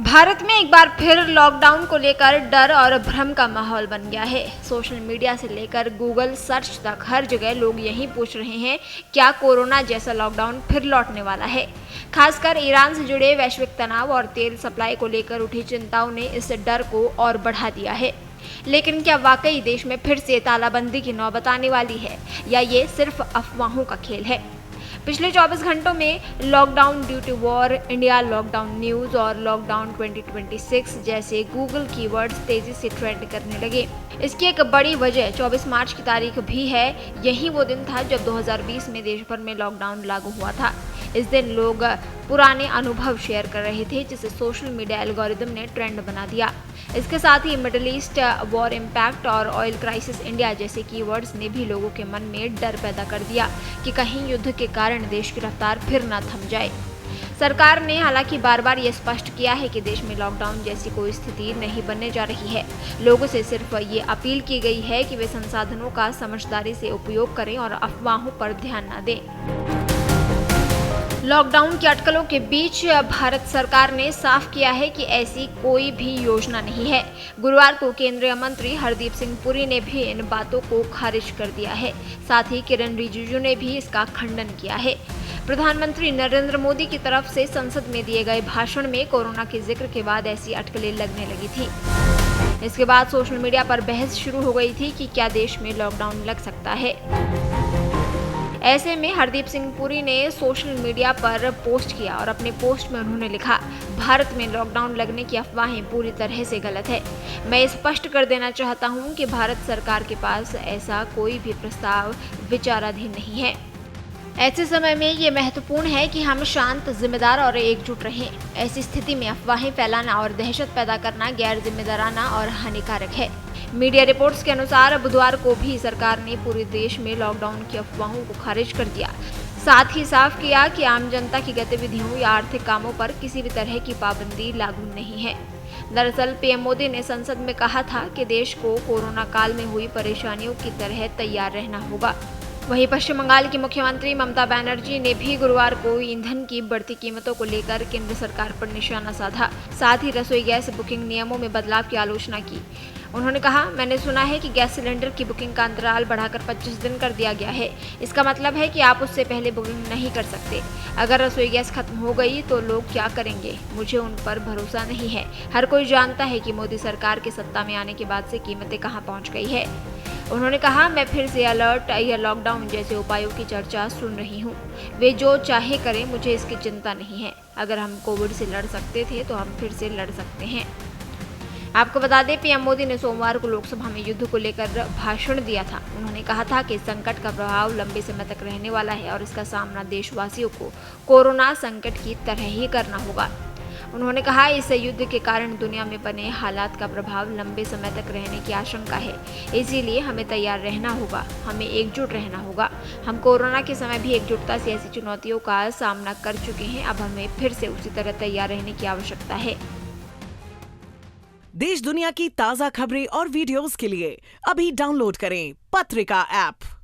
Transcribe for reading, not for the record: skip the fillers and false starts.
भारत में एक बार फिर लॉकडाउन को लेकर डर और भ्रम का माहौल बन गया है। सोशल मीडिया से लेकर गूगल सर्च तक हर जगह लोग यही पूछ रहे हैं, क्या कोरोना जैसा लॉकडाउन फिर लौटने वाला है। खासकर ईरान से जुड़े वैश्विक तनाव और तेल सप्लाई को लेकर उठी चिंताओं ने इस डर को और बढ़ा दिया है। लेकिन क्या वाकई देश में फिर से तालाबंदी की नौबत आने वाली है, या ये सिर्फ अफवाहों का खेल है। पिछले 24 घंटों में lockdown due to war, India lockdown news और लॉकडाउन 2026 जैसे गूगल कीवर्ड्स तेजी से ट्रेंड करने लगे। इसकी एक बड़ी वजह 24 मार्च की तारीख भी है। यही वो दिन था जब 2020 में देश भर में लॉकडाउन लागू हुआ था। इस दिन लोग पुराने अनुभव शेयर कर रहे थे, जिसे सोशल मीडिया एल्गोरिदम ने ट्रेंड बना दिया। इसके साथ ही मिडिल ईस्ट वॉर इम्पैक्ट और ऑयल क्राइसिस इंडिया जैसे कीवर्ड्स ने भी लोगों के मन में डर पैदा कर दिया कि कहीं युद्ध के कारण देश की रफ्तार फिर न थम जाए। सरकार ने हालांकि बार बार ये स्पष्ट किया है कि देश में लॉकडाउन जैसी कोई स्थिति नहीं बनने जा रही है। लोगों से सिर्फ ये अपील की गई है कि वे संसाधनों का समझदारी से उपयोग करें और अफवाहों पर ध्यान न दें। लॉकडाउन की अटकलों के बीच भारत सरकार ने साफ किया है कि ऐसी कोई भी योजना नहीं है। गुरुवार को केंद्रीय मंत्री हरदीप सिंह पुरी ने भी इन बातों को खारिज कर दिया है। साथ ही किरण रिजिजू ने भी इसका खंडन किया है। प्रधानमंत्री नरेंद्र मोदी की तरफ से संसद में दिए गए भाषण में कोरोना के जिक्र के बाद ऐसी अटकलें लगने लगी थी। इसके बाद सोशल मीडिया पर बहस शुरू हो गई थी कि क्या देश में लॉकडाउन लग सकता है। ऐसे में हरदीप सिंह पुरी ने सोशल मीडिया पर पोस्ट किया और अपने पोस्ट में उन्होंने लिखा, भारत में लॉकडाउन लगने की अफवाहें पूरी तरह से गलत है। मैं स्पष्ट कर देना चाहता हूं कि भारत सरकार के पास ऐसा कोई भी प्रस्ताव विचाराधीन नहीं है। ऐसे समय में ये महत्वपूर्ण है कि हम शांत, जिम्मेदार और एकजुट रहें। ऐसी स्थिति में अफवाहें फैलाना और दहशत पैदा करना गैर जिम्मेदाराना और हानिकारक है। मीडिया रिपोर्ट्स के अनुसार बुधवार को भी सरकार ने पूरे देश में लॉकडाउन की अफवाहों को खारिज कर दिया। साथ ही साफ किया कि आम जनता की गतिविधियों या आर्थिक कामों पर किसी भी तरह की पाबंदी लागू नहीं है। दरअसल पीएम मोदी ने संसद में कहा था कि देश को कोरोना काल में हुई परेशानियों की तरह तैयार रहना होगा। वहीं पश्चिम बंगाल की मुख्यमंत्री ममता बनर्जी ने भी गुरुवार को ईंधन की बढ़ती कीमतों को लेकर केंद्र सरकार पर निशाना साधा। साथ ही रसोई गैस बुकिंग नियमों में बदलाव की आलोचना की। उन्होंने कहा, मैंने सुना है कि गैस सिलेंडर की बुकिंग का अंतराल बढ़ाकर 25 दिन कर दिया गया है। इसका मतलब है कि आप उससे पहले बुकिंग नहीं कर सकते। अगर रसोई गैस खत्म हो गई तो लोग क्या करेंगे? मुझे उन पर भरोसा नहीं है। हर कोई जानता है कि मोदी सरकार के सत्ता में आने के बाद से कीमतें कहां पहुंच गई है। उन्होंने कहा, मैं फिर से अलर्ट या लॉकडाउन जैसे उपायों की चर्चा सुन रही हूँ। वे जो चाहे करें, मुझे इसकी चिंता नहीं है। अगर हम कोविड से लड़ सकते थे तो हम फिर से लड़ सकते हैं। आपको बता दें, पीएम मोदी ने सोमवार को लोकसभा में युद्ध को लेकर भाषण दिया था। उन्होंने कहा था कि संकट का प्रभाव लंबे समय तक रहने वाला है और इसका सामना देशवासियों को कोरोना संकट की तरह ही करना होगा। उन्होंने कहा, इस युद्ध के कारण दुनिया में बने हालात का प्रभाव लंबे समय तक रहने की आशंका है। इसीलिए हमें तैयार रहना होगा, हमें एकजुट रहना होगा। हम कोरोना के समय भी एकजुटता से ऐसी चुनौतियों का सामना कर चुके हैं। अब हमें फिर से उसी तरह तैयार रहने की आवश्यकता है। देश दुनिया की ताजा खबरें और वीडियोस के लिए अभी डाउनलोड करें पत्रिका ऐप।